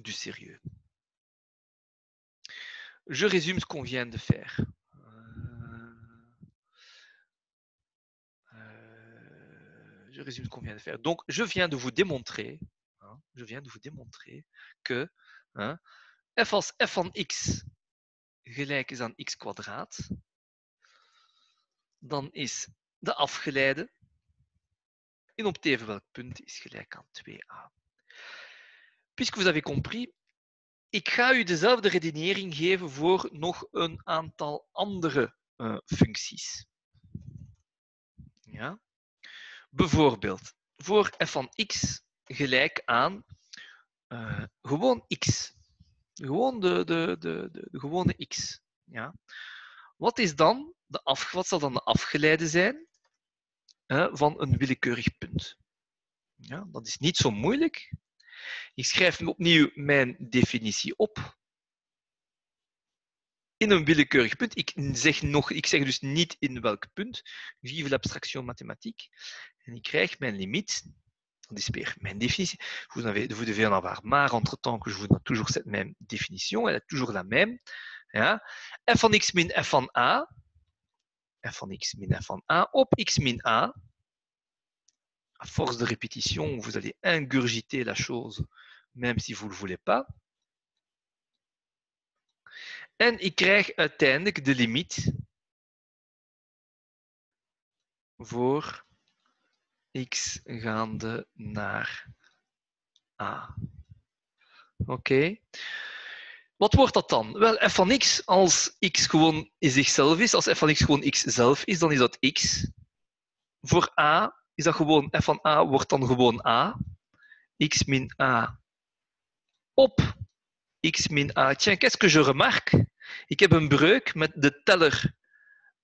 du sérieux. Je résume ce qu'on vient de faire. Je résume ce qu'on vient de faire. Donc, je viens de vous démontrer, que f als f van x gelijk is aan x kwadraat, dan is de afgeleide in op even welk punt is gelijk aan 2a. Puisque vous avez compris, ik ga u dezelfde redenering geven voor nog een aantal andere functies. Ja? Bijvoorbeeld, voor f van x gelijk aan gewoon x. Gewoon de gewone x. Ja? Wat zal dan de afgeleide zijn van een willekeurig punt? Ja, dat is niet zo moeilijk. Ik schrijf opnieuw mijn definitie op. In een willekeurig punt. Ik zeg dus niet in welk punt. Vive l'abstraction mathématique. En ik krijg mijn limiet. Dat is weer mijn définition. Vous devez en avoir marre entre-temps que je vous donne toujours cette même définition. Elle est toujours la même. Ja. F van x min f van a. F van x min f van a op x min a. À force de répétition, vous allez ingurgiter la chose, même si vous ne le voulez pas. En ik krijg uiteindelijk de limiet voor x gaande naar a. Oké. Wat wordt dat dan? Wel, f van x, als x gewoon in zichzelf is, als f van x gewoon x zelf is, dan is dat x. Voor a is dat gewoon, f van a wordt dan gewoon a. X min a op x min a. Tiens, qu'est-ce que je remarque? Ik heb een breuk met de teller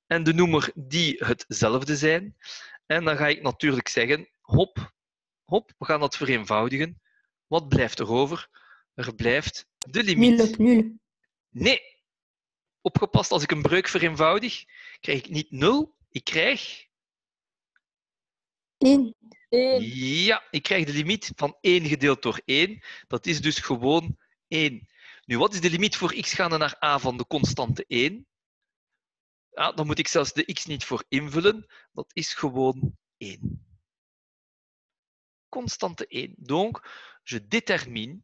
en de noemer die hetzelfde zijn. En dan ga ik natuurlijk zeggen, hop, we gaan dat vereenvoudigen. Wat blijft er over? Er blijft de limiet. Nul op nul. Nee, opgepast, als ik een breuk vereenvoudig, krijg ik niet 0, ik krijg... 1. Ja, ik krijg de limiet van 1 gedeeld door 1. Dat is dus gewoon 1. Nu, wat is de limiet voor x gaande naar a van de constante 1? Ja, dan moet ik zelfs de x niet voor invullen. Dat is gewoon 1. Constante 1. Donc, je détermine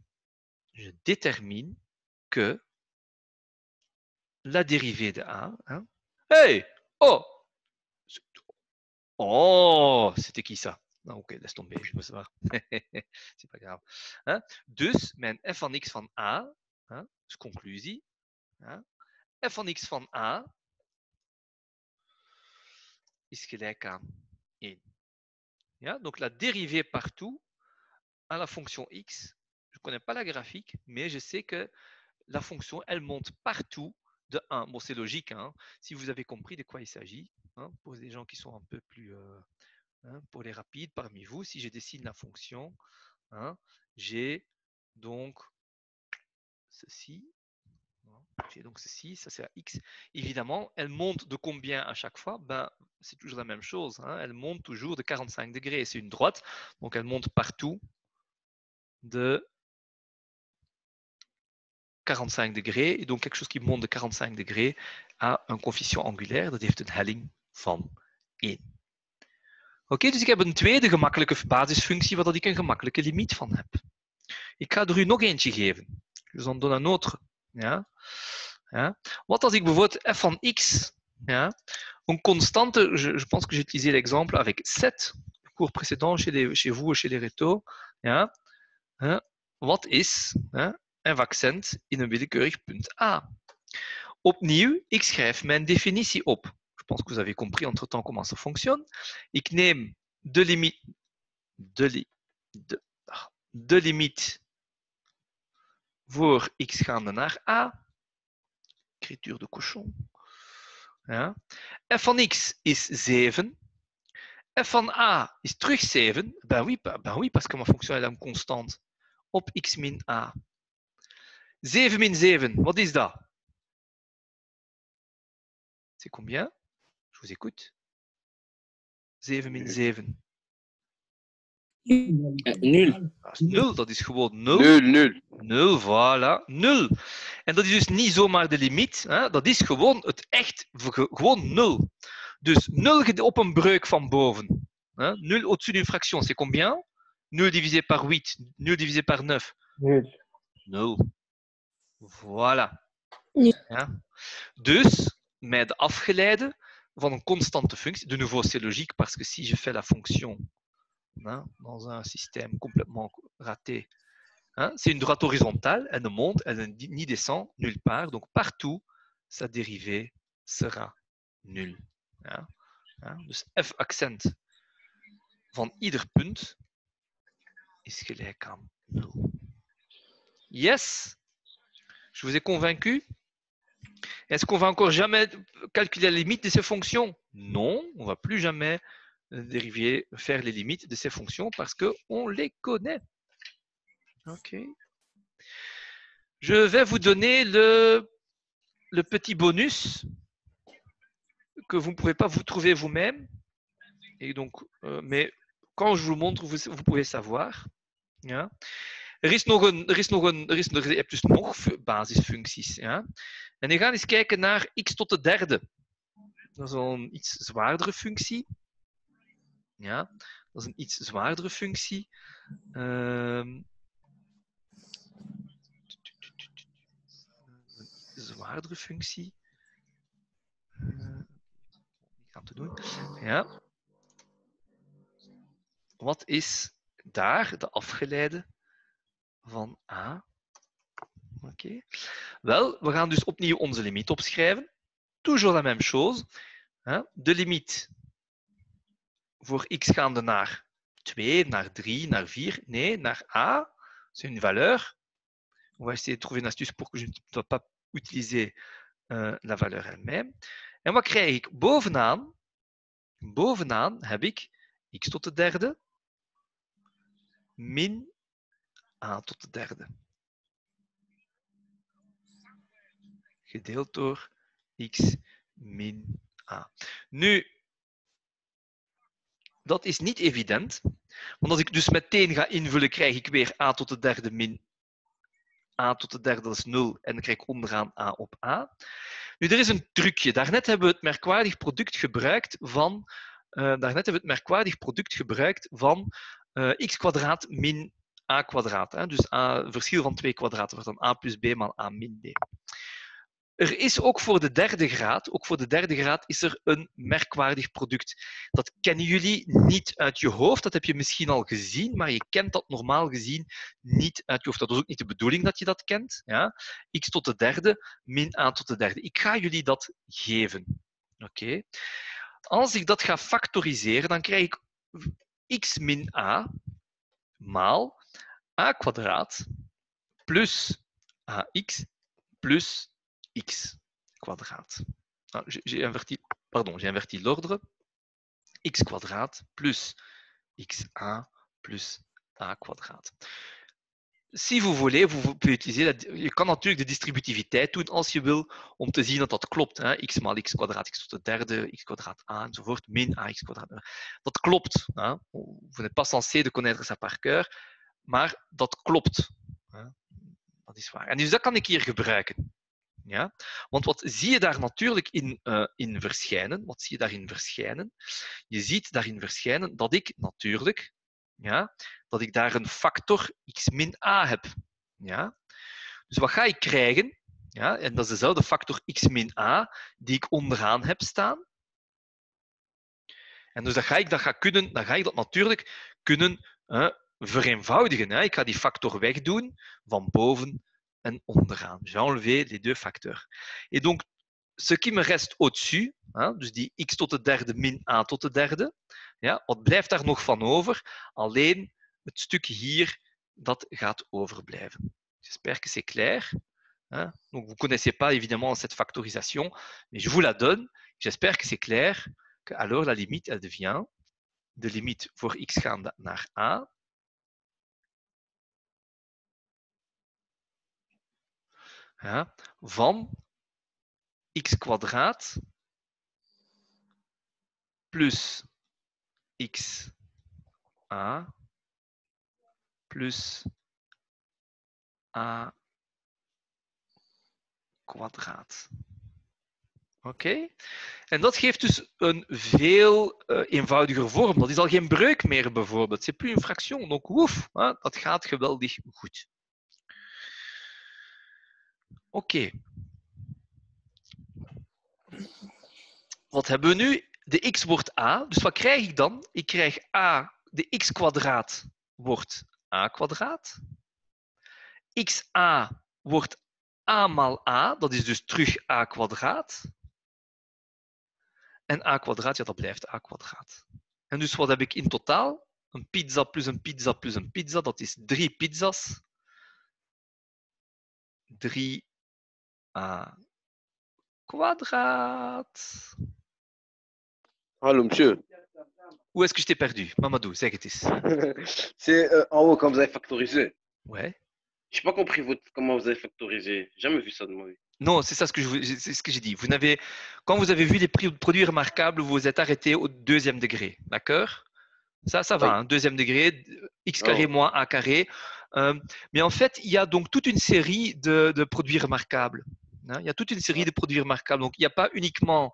que la dérivée de a... Hein? Hey! Oh, c'était qui ça? Nou, oké, laisse tomber, je me sais pas. C'est pas grave. Hein? Dus mijn f van x van a, hein, dus conclusie, hein, f van x van a is gelijk aan 1. Ja? Donc la dérivée partout à la fonction x, je ne connais pas la graphique, mais je sais que la fonction, elle monte partout de 1. Bon, c'est logique, hein, si vous avez compris de quoi il s'agit, hein, pour les gens qui sont un peu plus... pour les rapides parmi vous, si je dessine la fonction, hein, j'ai donc ceci. J'ai donc ceci, ça c'est la x. Évidemment, elle monte de combien à chaque fois? Ben, c'est toujours la même chose. Hein, elle monte toujours de 45 degrés. C'est une droite, donc elle monte partout de 45 degrés. Et donc quelque chose qui monte de 45 degrés a een coëfficiënt angulaire. Dat heeft een helling van 1. Oké, dus ik heb een tweede gemakkelijke basisfunctie waar ik een gemakkelijke limiet van heb. Ik ga er u nog eentje geven. Je vous en donne un autre. Ja? Ja? Wat als ik bijvoorbeeld f van x, ja, een constante, je pense que j'ai utilisé l'exemple avec 7, le cours précédent chez vous ou chez les rétos, ja, wat is een vaccent in een willekeurig punt A? Opnieuw, ik schrijf mijn definitie op. Je pense que vous avez compris entre-temps comment ça fonctionne. Ik neem de limiet voor x gaande naar a. Écriture de cochon. Ja. F van x is 7. F van a is terug 7. Ben oui, parce que ma fonction est une constante op x min a. 7 min 7, wat is dat? C'est combien? Je vous écoute. 7 min 7. Nul. Dat is 0, dat is gewoon 0. 0, 0. 0, voilà, 0. En dat is dus niet zomaar de limiet, hè? Dat is gewoon het echt, gewoon 0. Dus 0 op een breuk van boven. Hein? 0 au-dessus d'une fraction, c'est combien? 0 divisé par 8, 0 divisé par 9. 0. 0. Voilà. Nul. Ja? Dus, met de afgeleide van een constante functie, de nouveau c'est logique, parce que si je fais la fonction hein, dans un système complètement raté, hein, c'est une droite horizontale, elle ne monte, elle n'y descend nulle part, donc partout, sa dérivée sera nulle. Ja? Ja? Dus f accent van ieder punt is gelijk aan 0. Yes? Je vous ai convaincu? Est-ce qu'on va encore jamais calculer la limite de ces fonctions? Non, on ne va plus jamais faire les limites de ces fonctions parce qu'on les connaît. Ok. Je vais vous donner le petit bonus que vous ne pouvez pas vous trouver vous-même. Et donc, mais quand je vous le montre, vous pouvez savoir. Ja. Er je hebt dus nog basisfuncties. Ja. En we gaan eens kijken naar x tot de derde. Dat is al een iets zwaardere functie. Ja, dat is een iets zwaardere functie. Zwaardere functie. Ik ga het doen. Ja. Wat is daar de afgeleide van a? Oké. Wel, we gaan dus opnieuw onze limiet opschrijven. Toujours la même chose. De limiet voor x gaande naar 2, naar 3, naar 4. Nee, naar a. C'est une valeur. On va essayer de trouver une astuce pour que je ne dois pas utiliser la valeur elle-même. En wat krijg ik? Bovenaan heb ik x tot de derde min a tot de derde. Gedeeld door x min a. Nu, dat is niet evident. Want als ik dus meteen ga invullen, krijg ik weer a tot de derde min a tot de derde, dat is 0. En dan krijg ik onderaan a op a. Nu, er is een trucje. Daarnet hebben we het merkwaardig product gebruikt van x kwadraat min a kwadraat. Hè? Dus verschil van 2 kwadraten wordt dan a plus b maal a min b. Er is ook voor de derde graad, is er een merkwaardig product. Dat kennen jullie niet uit je hoofd. Dat heb je misschien al gezien, maar je kent dat normaal gezien niet uit je hoofd. Dat is ook niet de bedoeling dat je dat kent. Ja? X tot de derde min a tot de derde. Ik ga jullie dat geven. Oké? Als ik dat ga factoriseren, dan krijg ik x min a maal a kwadraat plus ax plus x kwadraat. J'ai inverti l'ordre. X kwadraat plus x1 plus a kwadraat. Si vous voulez, vous pouvez utiliser, je kan natuurlijk de distributiviteit doen als je wil, om te zien dat dat klopt. Hè? X maal x kwadraat, x tot de derde, x kwadraat a enzovoort, min ax kwadraat. Dat klopt. Hè? Vous n'êtes pas censé de connaître ça par cœur, maar dat klopt. Hè? Dat is waar. En dus dat kan ik hier gebruiken. Ja? Want wat zie je daar natuurlijk in verschijnen? Wat zie je daarin verschijnen? Je ziet daarin verschijnen dat ik natuurlijk dat ik daar een factor x min a heb. Ja? Dus wat ga ik krijgen? Ja? En dat is dezelfde factor x min a die ik onderaan heb staan. En dus dan ga ik dat natuurlijk kunnen vereenvoudigen. Hè? Ik ga die factor wegdoen van boven en onderaan. J'ai enlevé les deux facteurs. Et donc, ce qui me reste au-dessus, dus die x tot de derde min a tot de derde, ja, wat blijft daar nog van over? Alleen het stuk hier, dat gaat overblijven. J'espère que c'est clair. Donc, vous ne connaissez pas évidemment cette factorisation, mais je vous la donne. J'espère que c'est clair. Que alors la limite, elle devient de limite voor x gaande naar a van x kwadraat plus x a plus a kwadraat. Oké? En dat geeft dus een veel eenvoudiger vorm. Dat is al geen breuk meer, bijvoorbeeld. C'est plus une fraction. Donc, oef, hè, dat gaat geweldig goed. Oké. Wat hebben we nu? De x wordt a. Dus wat krijg ik dan? Ik krijg a, de x kwadraat wordt a kwadraat. xa wordt a maal a. Dat is dus terug a kwadraat. En a kwadraat, ja, dat blijft a kwadraat. En dus wat heb ik in totaal? Een pizza plus een pizza plus een pizza, dat is 3 pizza's. 3a kwadraat. Hallo, monsieur. Où est-ce que je t'ai perdu? Mamadou, zeg het eens. C'est en haut quand vous avez factorisé. Ouais. J'ai pas compris comment vous avez factorisé. J'ai jamais vu ça de ma vie. Non, c'est ça c'est ce que j'ai dit. Quand vous avez vu les produits remarquables, vous vous êtes arrêté au deuxième degré. D'accord? Ça va, Oui. hein, deuxième degré, x carré Oh. moins a carré. Mais en fait, il y a donc toute une série de produits remarquables. Hein, il y a toute une série de produits remarquables. Donc, il n'y a pas uniquement,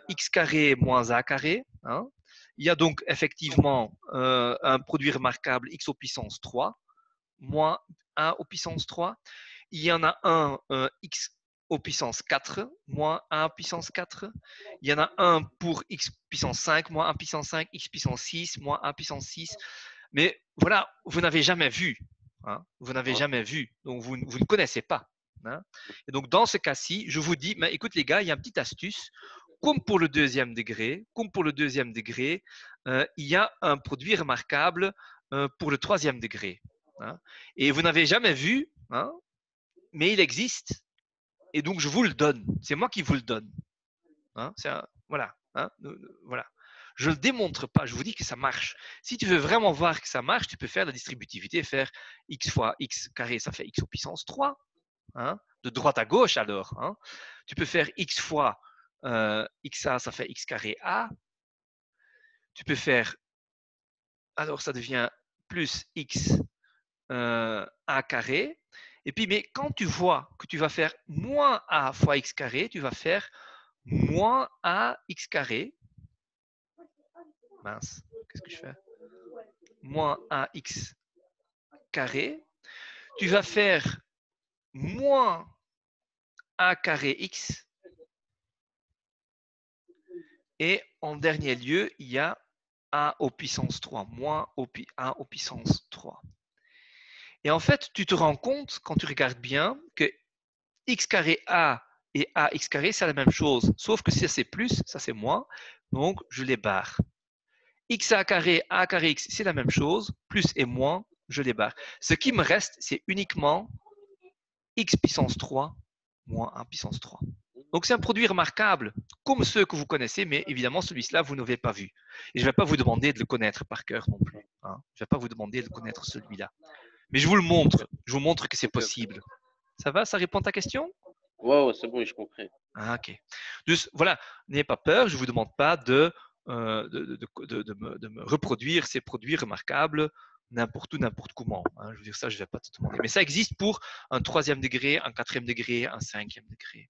x carré moins a carré. Hein. Il y a donc effectivement un produit remarquable x au puissance 3 moins a au puissance 3. Il y en a un x au puissance 4 moins 1 puissance 4. Il y en a un pour x puissance 5 moins 1 puissance 5, x puissance 6 moins 1 puissance 6. Mais voilà, vous n'avez jamais vu. Hein, vous n'avez jamais vu. Donc, vous ne connaissez pas. Hein. Et donc, dans ce cas-ci, je vous dis, mais écoute les gars, il y a une petite astuce. Comme pour le deuxième degré, il y a un produit remarquable pour le troisième degré. Hein. Et vous n'avez jamais vu, hein, mais il existe. Et donc, je vous le donne. C'est moi qui vous le donne. Hein, voilà. Hein, voilà. Je ne le démontre pas. Je vous dis que ça marche. Si tu veux vraiment voir que ça marche, tu peux faire la distributivité, faire x fois x carré, ça fait x au puissance 3. Hein, de droite à gauche, alors. Hein. Tu peux faire x fois xa, ça fait x carré a. Tu peux faire... Alors, ça devient plus x a carré. Et puis, mais quand tu vois que tu vas faire moins a fois x carré, tu vas faire moins a x carré. Mince, qu'est-ce que je fais? Moins ax carré. Tu vas faire moins a carré x. Et en dernier lieu, il y a a au puissance 3, moins a au puissance 3. Et en fait, tu te rends compte, quand tu regardes bien, que x carré a et ax carré, c'est la même chose. Sauf que ça, c'est plus, ça, c'est moins. Donc, je les barre. xa carré, a carré x, c'est la même chose. Plus et moins, je les barre. Ce qui me reste, c'est uniquement x puissance 3 moins 1 puissance 3. Donc, c'est un produit remarquable, comme ceux que vous connaissez, mais évidemment, celui-là, vous n'avez pas vu. Et je ne vais pas vous demander de le connaître par cœur non plus. Hein. Je ne vais pas vous demander de connaître celui-là. Mais je vous le montre. Je vous montre que c'est possible. Ça va? Ça répond à ta question? Ouais, c'est bon, j'ai compris. Ah, ok. Donc, voilà, n'ayez pas peur. Je ne vous demande pas de me reproduire ces produits remarquables n'importe où, n'importe comment. Hein. Je veux dire, ça, je ne vais pas te demander. Mais ça existe pour un troisième degré, un quatrième degré, un cinquième degré.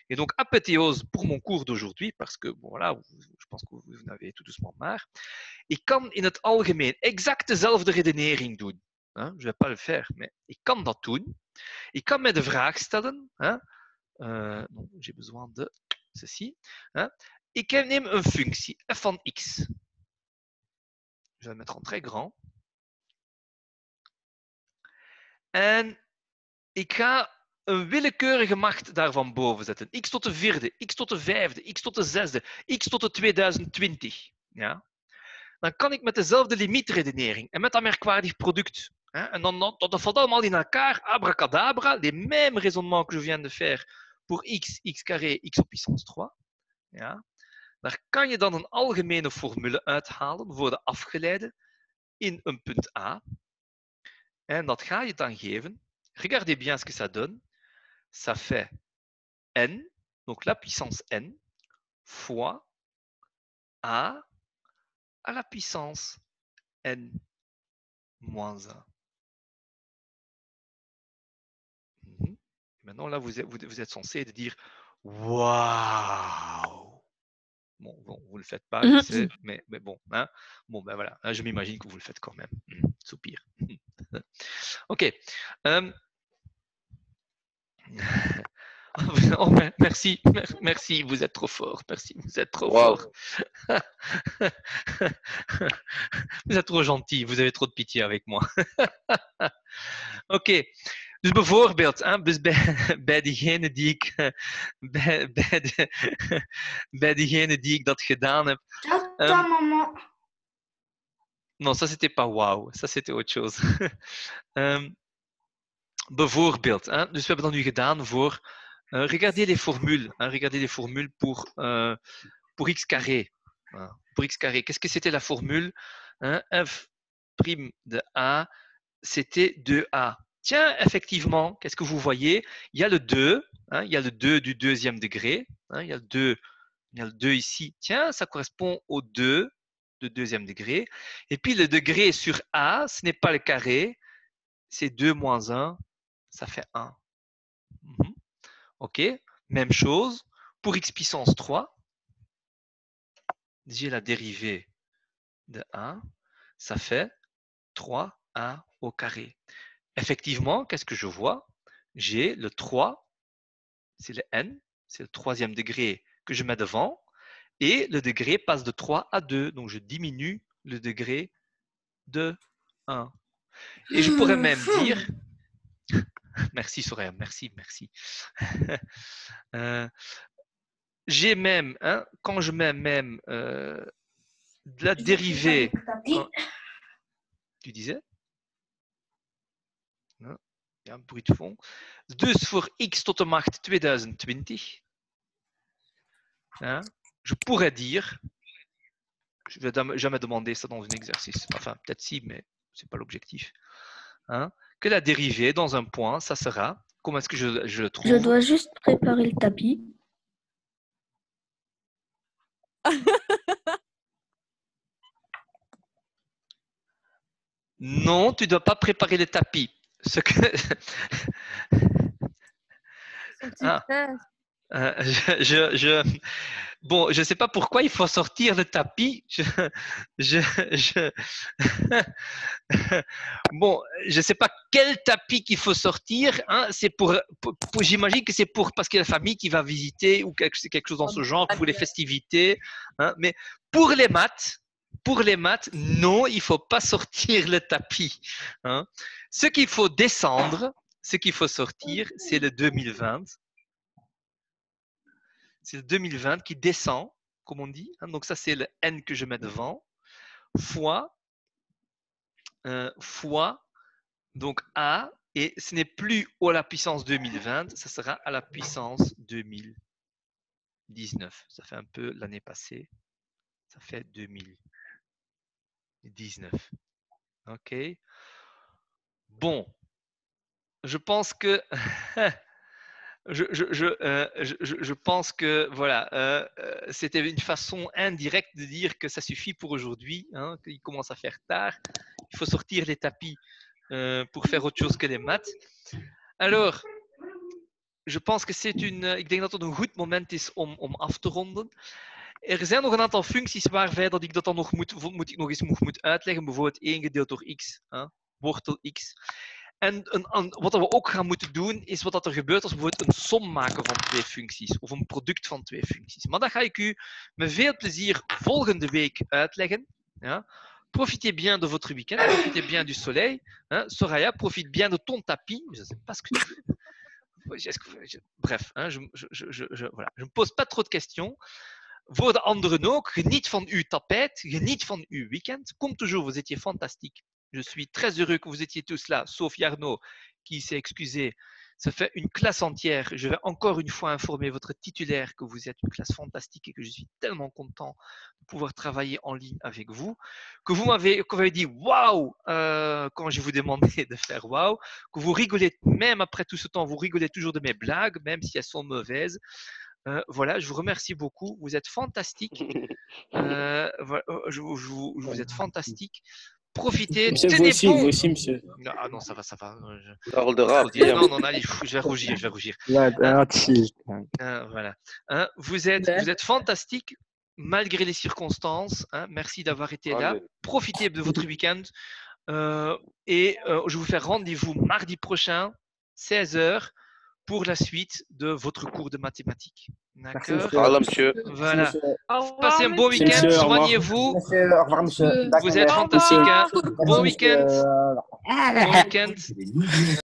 Et donc, apothéose pour mon cours d'aujourd'hui, parce que, bon, voilà, je pense que vous en avez tout doucement marre. Ik kan in het algemeen exact dezelfde redenering doen. Hein? Je ne vais pas le faire, mais ik kan dat doen. Ik kan mij de vraag stellen. Hein? Non, j'ai besoin de ceci. Hein? Ik neem een functie f van x. Je vais la mettre en très grand. En ik ga een willekeurige macht daarvan boven zetten. X tot de vierde, x tot de vijfde, x tot de zesde, x tot de 2020. Ja? Dan kan ik met dezelfde limietredenering en met dat merkwaardig product. Hè, en dat valt allemaal in elkaar, abracadabra, les mêmes raisonnements que je viens de faire pour x, x carré, x op puissance 3. Ja? Daar kan je dan een algemene formule uithalen voor de afgeleide in een punt A. En dat ga je dan geven. Regardez bien ce que ça donne. Ça fait n, donc la puissance n, fois a à la puissance n moins 1. Maintenant, là, vous êtes censé dire « Waouh !» Bon, vous ne le faites pas, je sais, mais bon. Hein. Bon, ben voilà, je m'imagine que vous le faites quand même. Soupir. OK. Oh, merci, merci, vous êtes trop fort. Merci, vous êtes trop Waouh. fort. Vous êtes trop gentil, vous avez trop de pitié avec moi. Oké, dus bijvoorbeeld, dus bij diegene die ik, bij diegene die ik dat gedaan heb. Attends, maman. Non, ça c'était pas wauw, ça c'était autre chose. Bijvoorbeeld, dus we hebben dat nu gedaan voor. Regardez les formules, regardez les formules pour x carré. Pour x carré, qu'est-ce que c'était la formule? F' de A, c'était 2A. Tiens, effectivement, qu'est-ce que vous voyez? Il y a le 2, il y a le 2 du deuxième degré, il y a le 2 ici. Tiens, ça correspond au 2 de deuxième degré. Et puis le degré sur A, ce n'est pas le carré, c'est 2 moins 1, ça fait 1. OK, même chose. Pour x puissance 3, j'ai la dérivée de 1, ça fait 3a au carré. Effectivement, qu'est-ce que je vois? J'ai le 3, c'est le n, c'est le troisième degré que je mets devant, et le degré passe de 3 à 2, donc je diminue le degré de 1. Et je pourrais même dire... Merci Soraya, merci. J'ai même, quand je mets même de la dérivée... Tu disais? Ja, bruit de fond. Dus voor x tot de macht 2020, je pourrais dire, je ne vais jamais demander ça dans un exercice, enfin peut-être si, mais ce n'est pas l'objectif, que la dérivée dans un point, ça sera, comment est-ce que je le trouve? Je dois juste préparer le tapis. Non, tu ne dois pas préparer le tapis. Ce que... Bon, je ne sais pas pourquoi il faut sortir le tapis. Bon, je ne sais pas quel tapis qu'il faut sortir. C'est pour j'imagine que c'est parce qu'il y a la famille qui va visiter ou quelque chose dans ce genre, pour les festivités. Mais pour les maths, non, il ne faut pas sortir le tapis. Ce qu'il faut descendre, ce qu'il faut sortir, c'est le 2020. C'est le 2020 qui descend, comme on dit. Donc ça, c'est le n que je mets devant, fois donc a, et ce n'est plus à la puissance 2020, ça sera à la puissance 2019. Ça fait un peu l'année passée. Ça fait 2019. OK. Bon. Je pense que... Je pense que voilà, c'était une façon indirecte de dire que ça suffit pour aujourd'hui, qu'il commence à faire tard. Il faut sortir les tapis pour faire autre chose que les maths. Alors, je pense que ik denk dat het een goed moment is om af te ronden. Er zijn nog een aantal functies waarbij dat ik dat dan nog moet uitleggen. Bijvoorbeeld 1 gedeeld door x, wortel x. En wat we ook gaan moeten doen, is wat er gebeurt als we bijvoorbeeld een som maken van twee functies of een product van twee functies. Maar dat ga ik u met veel plezier volgende week uitleggen. Ja. Profitez bien de votre week-end, profitez bien du soleil. Soraya, profite bien de ton tapis. Je ne sais pas ce que tu veux. Bref, je ne me pose pas trop de questions. Voor de anderen ook, geniet van uw tapijt, geniet van uw weekend. Comme toujours, vous étiez fantastique. Je suis très heureux que vous étiez tous là, sauf Yarno qui s'est excusé. Ça fait une classe entière. Je vais encore une fois informer votre titulaire que vous êtes une classe fantastique et que je suis tellement content de pouvoir travailler en ligne avec vous. Que vous m'avez dit waouh quand je vous demandais de faire waouh. Que vous rigolez, même après tout ce temps, vous rigolez toujours de mes blagues, même si elles sont mauvaises. Voilà, je vous remercie beaucoup. Vous êtes fantastique. Vous êtes fantastique. Profitez, Monsieur, tenez vous bon. aussi, monsieur. Ah non, ça va. Parole de rap. Non, non, allez, je vais rougir. Voilà. Hein, vous êtes fantastique malgré les circonstances. Hein. Merci d'avoir été là. Allez. Profitez de votre week-end. Je vous fais rendez-vous mardi prochain, 16h, pour la suite de votre cours de mathématiques. D'accord? Voilà, monsieur. Voilà. Au revoir, Passez un bon monsieur. week-end. Monsieur, au revoir. Soignez-vous. Monsieur, au revoir, monsieur. Vous êtes fantastique. Hein. Bon Merci, monsieur. week-end. Bon week-end.